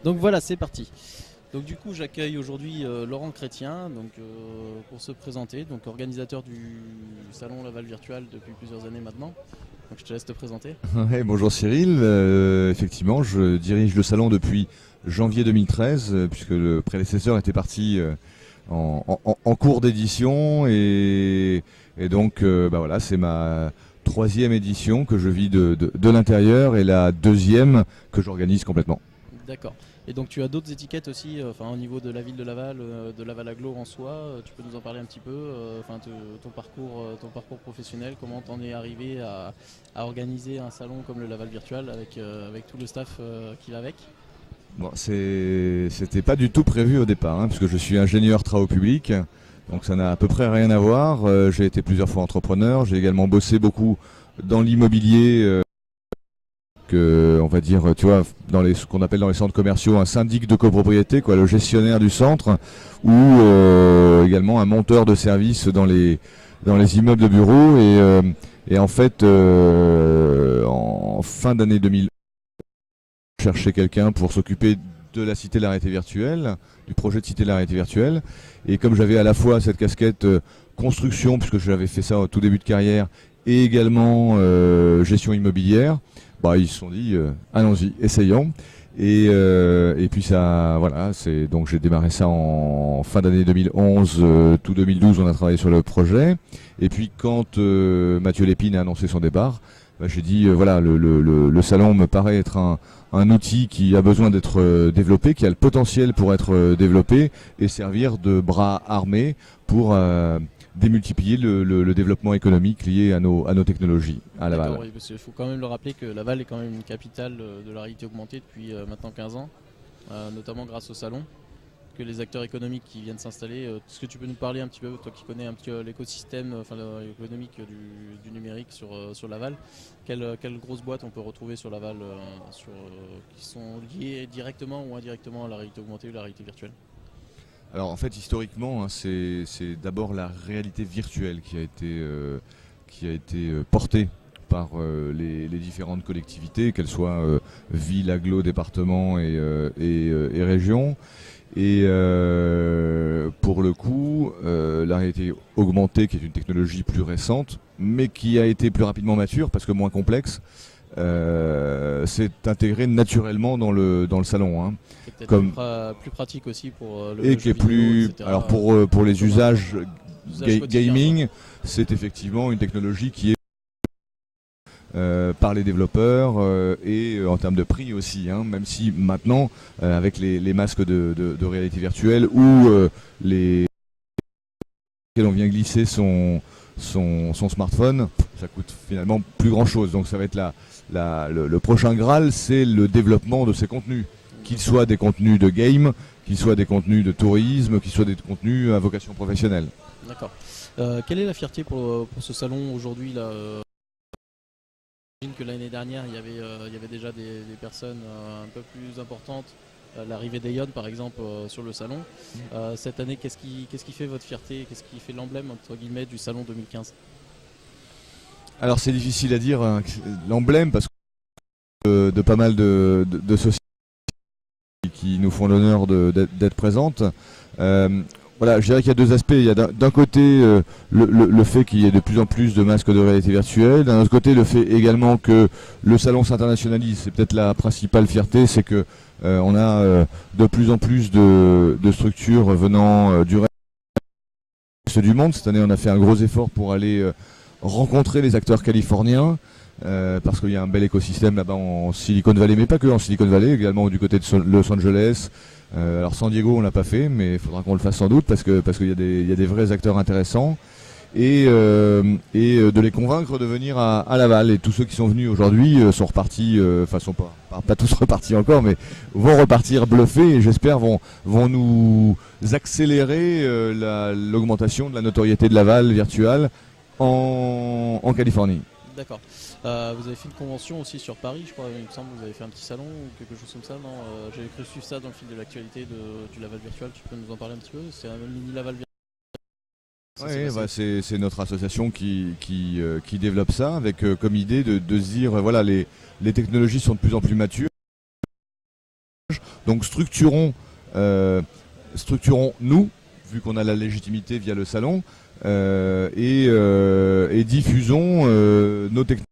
Donc voilà, c'est parti. Donc du coup, j'accueille aujourd'hui Laurent Chrétien pour se présenter, donc organisateur du salon Laval Virtual depuis plusieurs années maintenant. Donc je te laisse te présenter. Ouais, bonjour Cyril, effectivement je dirige le salon depuis janvier 2013 puisque le prédécesseur était parti en cours d'édition et donc bah voilà, c'est ma troisième édition que je vis de l'intérieur et la deuxième que j'organise complètement. D'accord. Et donc tu as d'autres étiquettes aussi, au niveau de la ville de Laval Agglo en soi. Tu peux nous en parler un petit peu, ton parcours professionnel, comment t'en es arrivé à organiser un salon comme le Laval Virtual avec tout le staff qui va avec. Bon, c'était pas du tout prévu au départ, hein, puisque je suis ingénieur travaux publics, donc ça n'a à peu près rien à voir. J'ai été plusieurs fois entrepreneur, j'ai également bossé beaucoup dans l'immobilier. On va dire, tu vois, ce qu'on appelle dans les centres commerciaux un syndic de copropriété, quoi, le gestionnaire du centre, ou également un monteur de services dans les immeubles de bureaux. Et en fait, en fin d'année 2000, je cherchais quelqu'un pour s'occuper de la Cité de la Réalité Virtuelle, du projet de Cité de la Réalité Virtuelle. Et comme j'avais à la fois cette casquette construction, puisque j'avais fait ça au tout début de carrière, et également gestion immobilière, bah, ils se sont dit allons-y, essayons. Et puis ça, voilà, donc j'ai démarré ça en fin d'année 2011, tout 2012, on a travaillé sur le projet. Et puis quand Mathieu Lépine a annoncé son départ, bah, j'ai dit voilà, le salon me paraît être un outil qui a besoin d'être développé, qui a le potentiel pour être développé et servir de bras armé pour démultiplier le développement économique lié à nos technologies à Laval. Oui, parce qu'il faut quand même le rappeler que Laval est quand même une capitale de la réalité augmentée depuis maintenant 15 ans, notamment grâce au salon, que les acteurs économiques qui viennent s'installer. Est-ce que tu peux nous parler un petit peu, toi qui connais un petit peu l'écosystème économique du numérique sur Laval, quelles grosses boîtes on peut retrouver sur Laval qui sont liées directement ou indirectement à la réalité augmentée ou la réalité virtuelle? Alors en fait historiquement, hein, c'est d'abord la réalité virtuelle qui a été portée par les différentes collectivités, qu'elles soient villes, agglo, départements et régions. Et pour le coup, la réalité augmentée, qui est une technologie plus récente, mais qui a été plus rapidement mature parce que moins complexe, s'est intégrée naturellement dans le salon. Hein. C'est peut-être Comme plus pratique aussi pour le et jeu qui est vidéo, plus, etc. alors pour les usages quotidiens, gaming, c'est effectivement une technologie qui est par les développeurs et en termes de prix aussi, hein, même si maintenant avec les masques de réalité virtuelle ou les on vient glisser son smartphone, ça coûte finalement plus grand chose. Donc ça va être le prochain Graal, c'est le développement de ces contenus, qu'ils soient des contenus de game, qu'ils soient des contenus de tourisme, qu'ils soient des contenus à vocation professionnelle. D'accord. Quelle est la fierté pour ce salon aujourd'hui là J'imagine que l'année dernière, il y avait déjà des personnes un peu plus importantes. L'arrivée d'Aeon par exemple sur le salon. Cette année, qu'est-ce qui fait votre fierté? Qu'est-ce qui fait l'emblème entre guillemets du salon 2015? Alors c'est difficile à dire hein, l'emblème parce que de pas mal de sociétés qui nous font l'honneur d'être présentes. Voilà, je dirais qu'il y a deux aspects. Il y a d'un côté le fait qu'il y ait de plus en plus de masques de réalité virtuelle. D'un autre côté, le fait également que le salon s'internationalise. C'est peut-être la principale fierté, c'est que on a de plus en plus de structures venant du reste du monde. Cette année, on a fait un gros effort pour aller rencontrer les acteurs californiens. Parce qu'il y a un bel écosystème là-bas en Silicon Valley, mais pas que en Silicon Valley, également du côté de Los Angeles. Alors San Diego on l'a pas fait, mais il faudra qu'on le fasse sans doute parce qu'il y a des vrais acteurs intéressants et de les convaincre de venir à Laval. Et tous ceux qui sont venus aujourd'hui sont repartis, enfin sont pas tous repartis encore, mais vont repartir bluffés et j'espère vont nous accélérer l'augmentation de la notoriété de Laval virtuelle en Californie. D'accord. Vous avez fait une convention aussi sur Paris, je crois, il me semble que vous avez fait un petit salon ou quelque chose comme ça, non? J'avais cru suivre ça dans le fil de l'actualité du Laval Virtual, tu peux nous en parler un petit peu? C'est un mini Laval Virtual. Oui, bah c'est notre association qui développe ça avec comme idée de se dire voilà les technologies sont de plus en plus matures. Donc structurons-nous, vu qu'on a la légitimité via le salon, et diffusons nos technologies